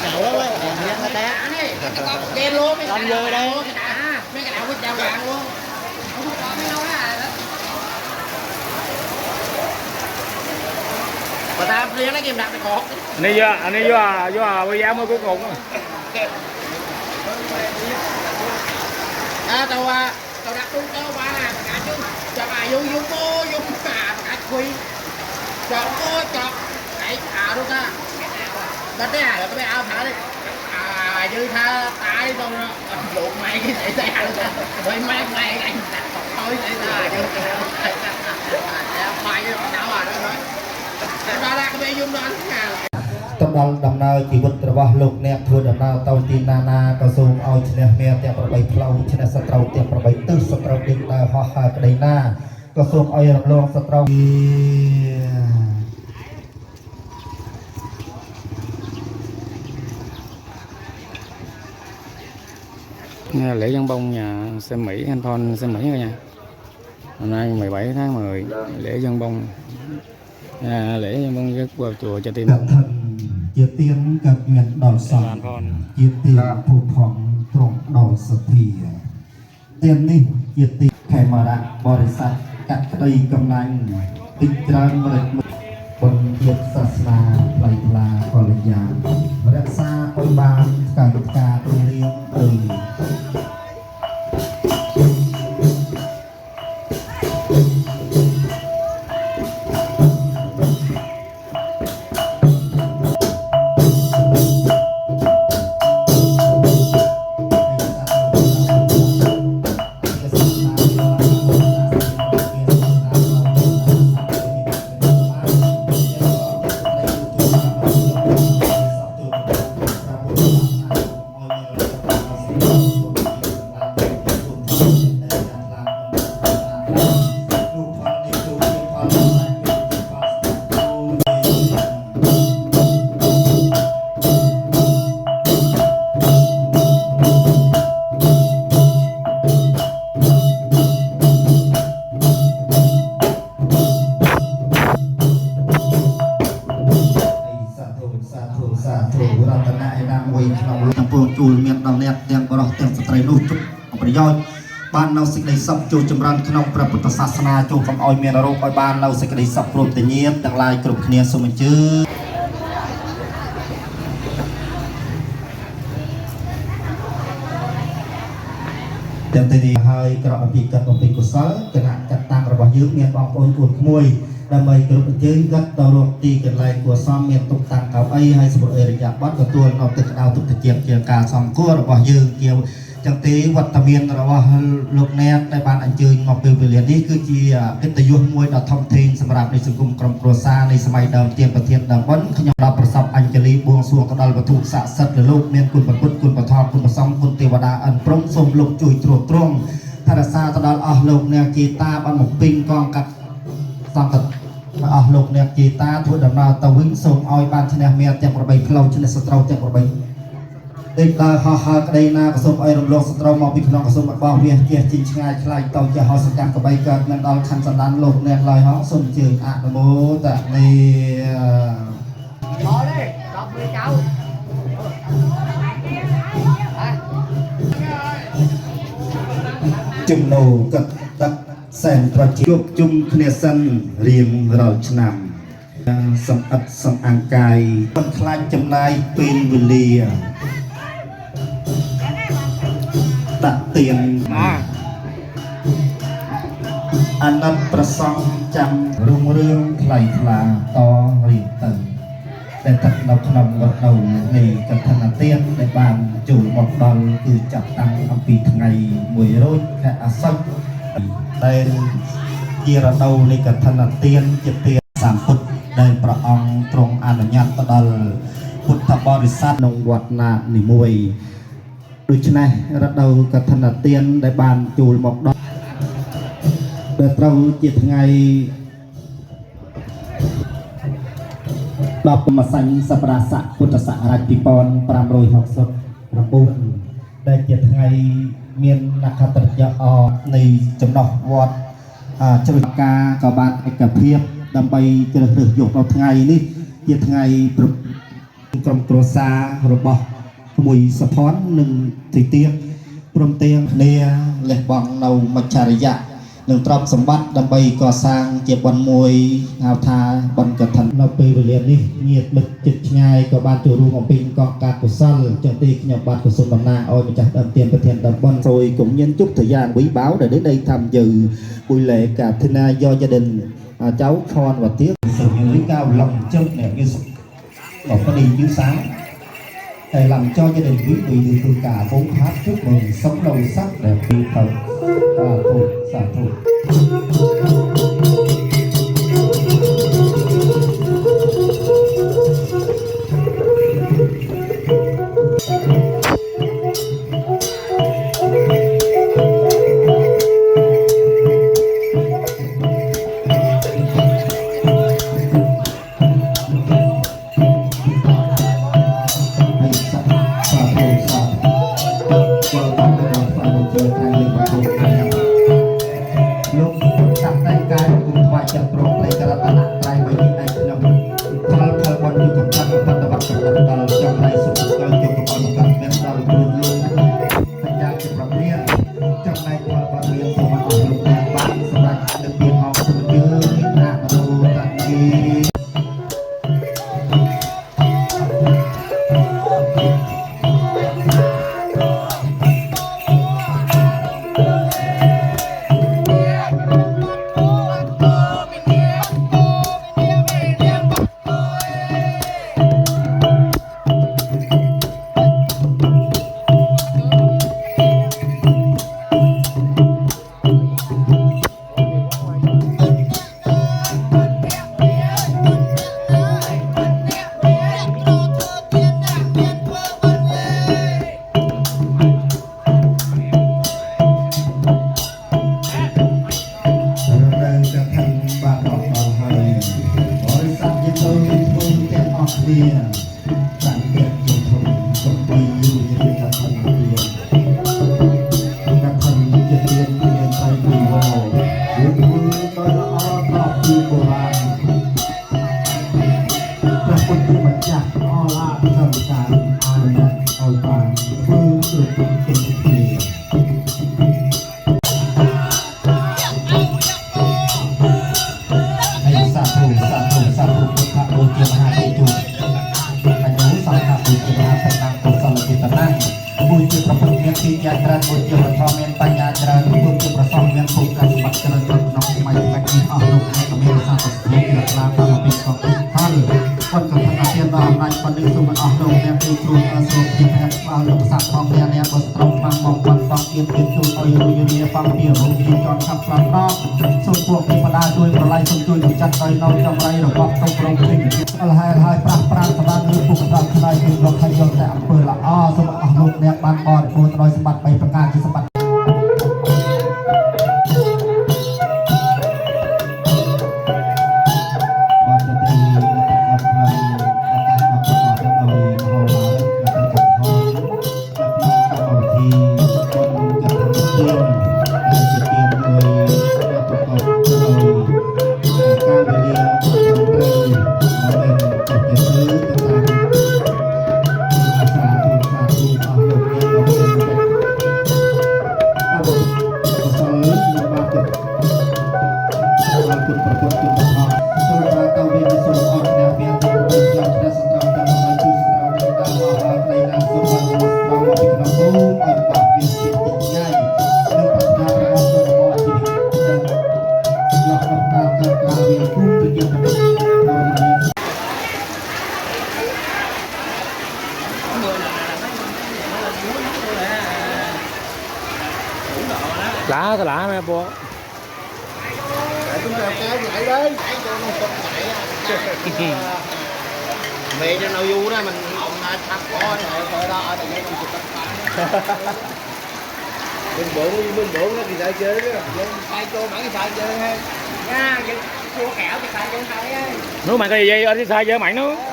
Chảo đấy, miếng cái té. Đen luôn, Con dơ đây. mấy cái đạo quýt đào vàng luôn. Không có mấy đâu á. Mà ta riêng nó kìm đặt cái cột. anh đi vô bây giờ mới cuối cùng. Tao đặt luôn cho ba cả chứ. Cho bà vô cô vô cả quỳ. Cho cô cho cái luôn ta. Đất đấy rồi cái áo thả đi. Như tha tại đâu đó luộc mày cái này ra luôn ta. Rồi mày anh đặt thôi để ra. Mày nào đó rồi. Ba ra cái bê dung đó anh nào. តំណងដំណើរជីវិតរបស់លោកអ្នកធ្វើដំណើរទៅទីណានាក៏សូមឲ្យឈ្នះមេទាំង8ផ្លូវឈ្នះសត្រូវទាំង8ទិសសត្រូវទីដើរហោះហើរក្តីណាក៏សូមឲ្យរំលងសត្រូវNghe lễ dân bông nhà xem Mỹ anh Thon xem Mỹ rồi nha. Hôm nay 17 tháng 10 lễ dân bông lễ dân bông rất vào chùa Cho Tin. ជាទៀនកើតមានដោយសង្ឃជាទៀនភូផង់ត្រង់ដោយសទ្ធាទៀននេះជាទីខេមរៈបរិស័ទកក្តីកំណាញ់ទីច្រើនមរិតបុណ្យជាតិសាសនាផ្លៃផ្លាកល្យារក្សាឲ្យបានការរុងរៀងបាននៅសេចក្តីសុខចូលចម្រើនក្នុងព្រះពុទ្ធសាសនាចូលកុំឲ្យមានរោគឲ្យបាននៅសេចក្តីសុខព្រមទាំងញាតិទាំងឡាយគ្រប់គ្នាសូមអញ្ជើញទាំងទីនេះហើយក្រមពីកាត់បំពេញកុសលគណៈចាត់តាំងរបស់យើងមានបងប្អូនគួនក្មួយដើម្បីគ្រប់អញ្ជើញកាត់ទៅរកទីកន្លែងគួរសមមានទុកតាំងកៅអីហើយសម្រាប់អរិយាប័ត្រទទួលនៅទឹកក្តៅទុកតិចជាការសំគួររបស់យើងជាចឹងទេវត្តមានរបស់លោកអ្នកដែលបានអញ្ជើញមកពេលវេលានេះគឺជាកិត្តិយសមួយដ៏ធំធេងសម្រាប់នៃសង្គមក្រុមគ្រួសារនៃសម័យដើមទៀនប្រធានដើមបុណ្យខ្ញុំដល់ប្រសពអញ្ជលីបួងសួងទៅដល់វត្ថុស័ក្តិសិទ្ធិលោកមានគុណប្រពុតគុណបឋមគុណប្រសងគុណទេវតាអិនព្រំសូមលោកជួយត្រួតត្រងថារក្សាទៅដល់អស់លោកអ្នកជាតាបានមកពេញកងកាត់សង្កត់អស់លោកអ្នកជាតាធ្វើដំណើរទៅវិញសូមឲ្យបានឈ្នះមេទាំង8ផ្លូវឈ្នះសត្រូវទាំង8ទេដើរហោះហើរក្តីណាក៏សូមឲ្យរំលងសត្រូវមកពីក្នុងក៏សូមឲ្យបោះវាជះជីងឆ្ងាយខ្លាយទៅជាហោសកម្មកបីកើតនឹងដល់ខណ្ឌសណ្ដានលោកអ្នកឡើយហោសូមជើងអនុមោទនីBỏ đi, đọc người cháu. ចំណូលកត់ទឹកសែនប្រជាជួបជុំគ្នាសិនរៀងរាល់ឆ្នាំសំអិតសំអង្កាយមិនខ្លាចចំណាយពេលវេលាដាក់ទៀនអាណិតប្រសងចាំរុងរឿងថ្លៃថ្លាតរៀងទៅតែទឹកនៅក្នុងរដូវនៃកថាទៀនដែលបានចូលមកដល់គឺចាប់តាំងអំពីថ្ងៃ1រោចខែអាសត់ដែលជារដូវនៃកថាទៀនជាទៀន3ពុទ្ធដែលព្រះអង្គទ្រង់អនុញ្ញាតទៅដល់ពុទ្ធបរិស័ទក្នុងវត្តណានីមួយដូច្នេះរដូវកថាទៀនដែលបានចូលមកដល់ដែលត្រូវជាថ្ងៃ10ម្សាញ់សប្តាហ៍ស័កពុទ្ធសករាជ2569ដែលជាថ្ងៃមាននក្ខត្រយអនៃចំណោះវត្តជ្រុយការក៏បានឯកភាពដើម្បីជ្រើសរើសយកនៅថ្ងៃនេះជាថ្ងៃ ក្រុមគ្រួសាររបស់ក្មួយសផននិងទីទៀតព្រមទាំងគ្នាលះបង់នៅមច្ឆរិយៈនឹងទ្រព្យសម្បត្តិដើម្បីកសាងជាបុណ្យមួយហៅថាបុណ្យកឋិននៅពេលវេលានេះញាតិមិត្តជិតឆ្ងាយក៏បានចូលរួមអំពីកងការកុសលចឹងទីខ្ញុំបាទក៏សូមតំណាងឲ្យម្ចាស់ដើមទានប្រធានដើមបុណ្យសូយcũng nhân chúc thời gian quý báu để đến đây tham dự buổi lễ cả thân do gia đình cháu con và tiếc sự lý cao lòng chân để như một cái đi chiếu sáng để làm cho gia đình quý vị được hưởng cả bốn pháp chúc mừng sống lâu sắc đẹp vì thần xả thụ lạ mẹ bố chúng ta kéo lại đấy mẹ cho nào vui đó mình thắt con rồi đó tại vì mình chụp bên bộ nó thì sai chơi đó sai cho mãi sai chơi ha nha chua kẹo thì sai chơi hay nếu mà cái gì ở thì sai chơi mạnh nữa